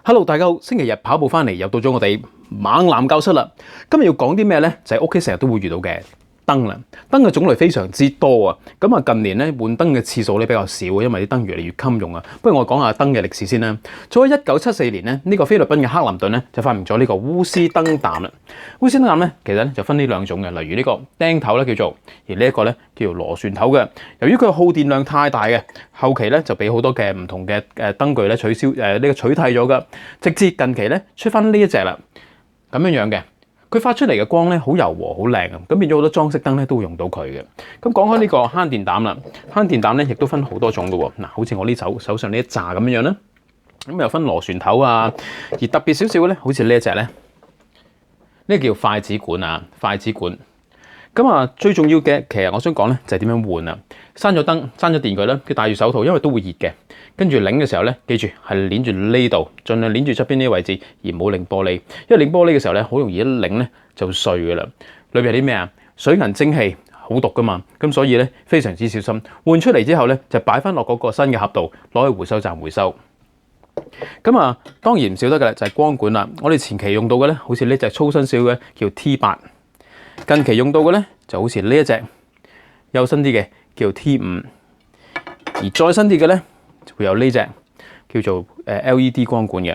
Hello，大家好，星期日跑步翻嚟，又到咗我哋猛男教室啦。今日要講啲咩呢？就係屋企成日都會遇到嘅燈啦。燈嘅種類非常之多啊。咁啊，近年咧換燈嘅次數咧比較少，因為啲燈越嚟越襟用啊。不如我講下燈嘅歷史先啦。早喺1974年咧，呢個菲律賓嘅克林頓咧就發明咗呢個鎢絲燈膽啦。鎢絲燈膽咧其實咧就分呢兩種嘅，例如呢個釘頭咧叫做，而呢一個咧叫做螺旋頭嘅。由於佢耗電量太大嘅，後期咧就俾好多嘅唔同嘅燈具咧取消呢個取替咗噶，直至近期咧出翻呢一隻啦，咁樣嘅。佢發出嚟嘅光咧好柔和好靚啊，咁變咗好多裝飾燈咧都會用到佢嘅。咁講開呢個慳電膽啦，慳電膽咧亦都分好多種嘅喎。嗱，好似我呢手上呢一紮咁樣啦，咁又分螺旋頭啊，而特別少少嘅咧，好似呢一隻咧，呢個叫筷子管啊，筷子管。咁啊，最重要嘅其實我想講咧就係點樣換啊。閂咗燈、閂咗電佢啦，佢戴住手套，因為都會熱嘅。跟住擰嘅時候咧，記住係擰住呢度，盡量擰住側邊呢個位置，而唔好擰玻璃。因為擰玻璃嘅時候咧，好容易一擰咧就碎噶啦。裏邊係啲咩啊？水銀蒸氣好毒噶嘛，咁所以咧非常之小心。換出嚟之後咧，就擺翻落嗰個新嘅盒度，攞去回收站回收。咁啊，當然唔少得嘅啦，就係光管啦。我哋前期用到嘅咧，好似呢隻粗身少嘅叫 T8，近期用到嘅咧就好似呢一隻幼身啲嘅叫 T5，而再新啲嘅咧就會有呢隻叫做LED 光管嘅。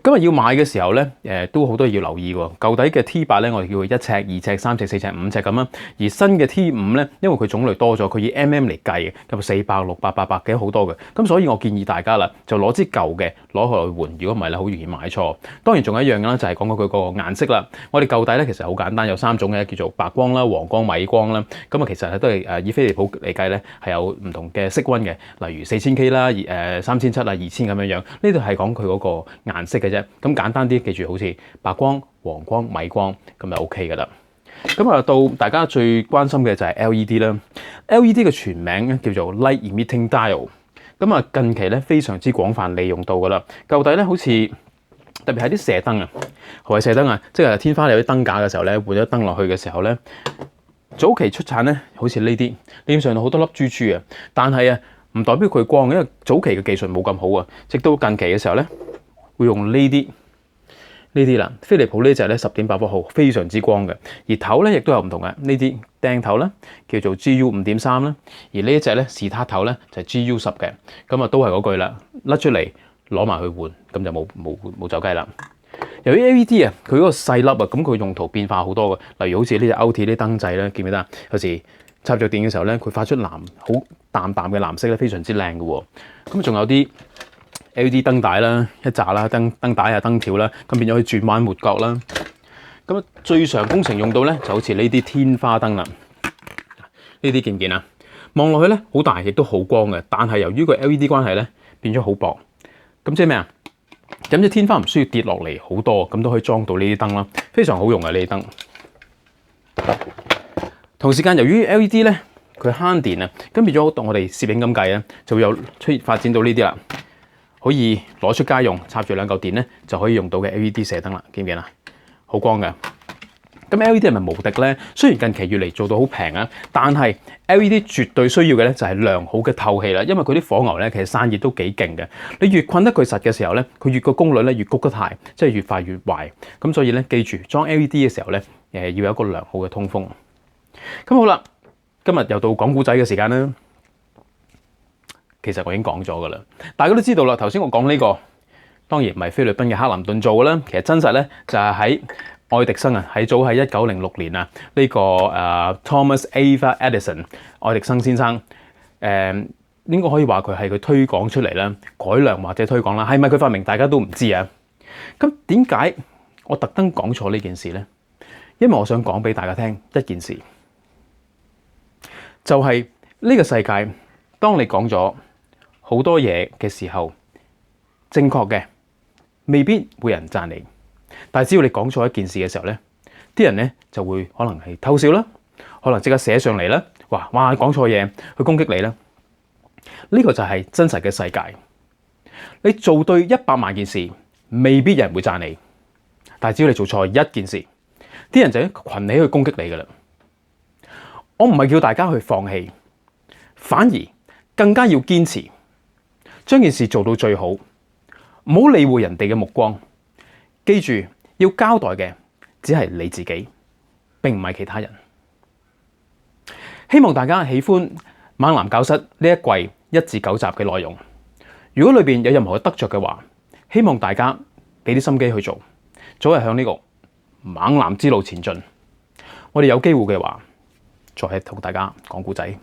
今日要買嘅時候咧，都好多要留意喎。舊底嘅 T8咧，我哋叫佢1尺、2尺、3尺、4尺、5尺咁啦。而新嘅 T5咧，因為佢種類多咗，佢以 mm 嚟計嘅，咁400、600、800幾好多嘅。咁所以我建議大家啦，就攞支舊嘅攞去換。如果唔係咧，好容易買錯。當然仲有一樣啦，就係講佢個顏色啦。我哋舊底咧其實好簡單，有3種嘅，叫做白光啦、黃光、米光啦。咁啊，其實都係以飛利浦嚟計咧，係有唔同嘅色溫嘅，例如4000K 啦、3700啊、2000咁樣樣。呢度係講佢嗰個顏色嘅。咁簡單啲，記住好似白光、黃光、米光咁就 OK 噶啦。咁啊，到大家最關心嘅就係 LED 啦。LED 嘅全名咧叫做 Light Emitting Diode。咁啊，近期咧非常之廣泛利用到噶啦。舊底咧好似特別係啲射燈啊，何謂射燈啊？即係天花有啲燈架嘅時候咧，換咗燈落去嘅時候咧，早期出產咧好似呢啲，基本上好多粒珠珠啊。但係啊，唔代表佢光，因為早期嘅技術冇咁好啊。直到近期嘅時候咧，會用呢啲啦，飛利浦呢隻咧10.8伏號，非常之光嘅。而頭咧亦都有唔同嘅，呢啲釘頭啦，叫做 GU5.3啦。而呢一隻咧士塔頭咧就係 GU10嘅。咁啊都係嗰句啦，甩出嚟攞埋去換，咁就冇走雞啦。由於 LED 啊，佢嗰個細粒啊，咁佢用途變化好多嘅。例如好似呢隻歐鐵啲燈掣咧，記唔記得？有時插着電嘅時候咧，佢發出藍好淡嘅藍色咧，非常之靚嘅喎。咁仲有啲LED 燈帶啦，一紮啦，燈帶啊，燈條啦，咁變咗可以轉彎抹角啦。咁最常工程用到咧，就好似呢啲天花燈啦。呢啲見唔見啊？望落去咧好大，亦都好光嘅。但係由於個 LED 關係咧，變咗好薄。咁即係咩啊？咁啲天花唔需要跌落嚟好多，咁都可以裝到呢啲燈啦，非常好用嘅呢啲燈。同時間由於 LED 咧佢慳電啊，咁變咗我哋攝影咁計咧，就會有發展到呢啲啦。可以攞出街用，插住2嚿電咧就可以用到嘅 LED 射燈啦，見唔見啊？好光嘅。咁 LED 係咪無敵咧？雖然近期越嚟做到好平啊，但係 LED 絕對需要嘅咧就係良好嘅透氣啦，因為佢啲火牛咧其實散熱都幾勁嘅。你越困得佢實嘅時候咧，佢越個功率咧越谷得太，即係越快越壞。咁所以咧記住裝 LED 嘅時候咧，要有一個良好嘅通風。咁好啦，今日又到講古仔嘅時間啦。其實我已經講咗㗎啦，大家都知道啦。頭先我講呢個當然唔係菲律賓嘅克林頓做嘅啦，其實真實咧就係喺愛迪生啊，喺早喺1906年啊，呢個Thomas Alva Edison 愛迪生先生應該可以話佢係佢推廣出嚟啦，改良或者推廣啦，係咪佢發明大家都唔知啊？咁點解我特登講錯呢件事咧？因為我想講俾大家聽一件事，就係呢個世界，當你講咗好多嘢嘅時候，正確嘅未必會有人讚你，但係只要你講錯一件事嘅時候咧，啲人咧就會可能係偷笑啦，可能即刻寫上嚟啦，話哇講錯嘢去攻擊你啦。呢個就係真實嘅世界。你做對100萬件事，未必有人會讚你，但係只要你做錯一件事，啲人就群起去攻擊你噶啦。我唔係叫大家去放棄，反而更加要堅持，將件事做到最好。唔好理會人哋嘅目光。記住，要交代嘅只係你自己，並唔係其他人。希望大家喜歡猛男教室呢一季1至9集嘅內容。如果裏邊有任何得着嘅話，希望大家俾啲心機去做，早日向呢個猛男之路前進。我哋有機會嘅話，再同大家講故仔。